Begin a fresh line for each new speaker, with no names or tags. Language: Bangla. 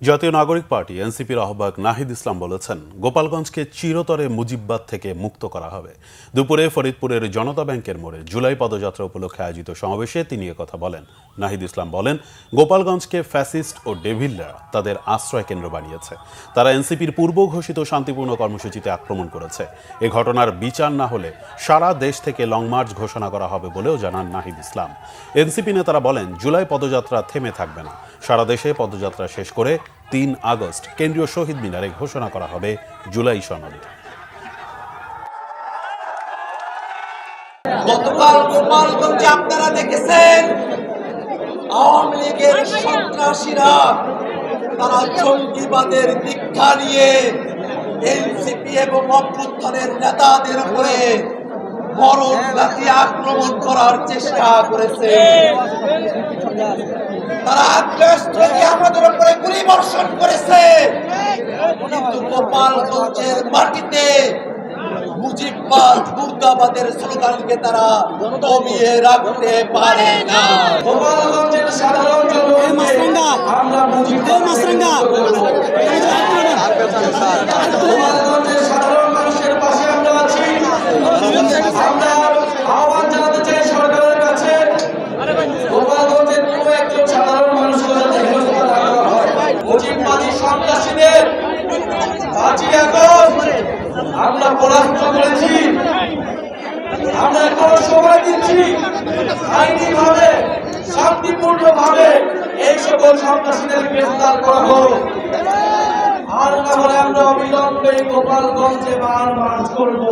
জাতীয় নাগরিক পার্টি এনসিপির আহ্বায়ক নাহিদ ইসলাম বলেছেন, গোপালগঞ্জকে চিরতরে মুজিববাদ থেকে মুক্ত করা হবে। দুপুরে ফরিদপুরের জনতা ব্যাংকের মোড়ে জুলাই পদযাত্রা উপলক্ষে আয়োজিত সমাবেশে তিনি কথা বলেন। নাহিদ ইসলাম বলেন, গোপালগঞ্জকে ফ্যাসিস্ট ও ডেভিলরা তাদের আশ্রয় কেন্দ্র বানিয়েছে। তারা এনসিপির পূর্ব ঘোষিত শান্তিপূর্ণ কর্মসূচিতে আক্রমণ করেছে। এ ঘটনার বিচার না হলে সারা দেশ থেকে লং মার্চ ঘোষণা করা হবে বলেও জানান নাহিদ ইসলাম। এনসিপি নেতারা বলেন, জুলাই পদযাত্রা থেমে থাকবে না। সারা দেশে পদযাত্রা শেষ করে ৩ আগস্ট কেন্দ্রীয় শহীদ মিনারে ঘোষণা করা হবে জুলাই সনদ।
গতকাল গোপালগঞ্জে আপনারা দেখেছেন আওয়ামী লীগের সন্ত্রাসীরা তারা জঙ্গিবাদের দীক্ষা নিয়ে এনসিপি এবং অভ্যুত্থানের নেতাদের উপরে মরণঘাতী আক্রমণ করার চেষ্টা করেছে। তারা আগ্রাস্ত হয়ে আমাদের উপরে গুলি বর্ষণ করেছে, কিন্তু গোপালগঞ্জের মাটিতে মুজিববাদ মুর্দাবাদের স্লোগানকে তারা দমিয়ে রাখতে পারে না। গোপালগঞ্জের সাধারণ জনগণকে আমরা গোপালগঞ্জের সাধারণ মানুষের পাশে আমরা আছি। আমরা আহ্বান জানাতে চাই সরকারের কাছে, গোপালগঞ্জের কোনো একজন সাধারণ মানুষকে যাতে হেনস্থা না করা হয়। মুজিববাদী সন্ত্রাসীদের ৫ই আগস্ট আমরা পরাস্ত করেছি। আমরা এখন সময় দিচ্ছি আইনিভাবে শান্তিপূর্ণভাবে এই সকল সন্ত্রাসীদের গ্রেফতার করা হোক। আর না হলে আমরা অবিলম্বে গোপালগঞ্জে মার্চ করব।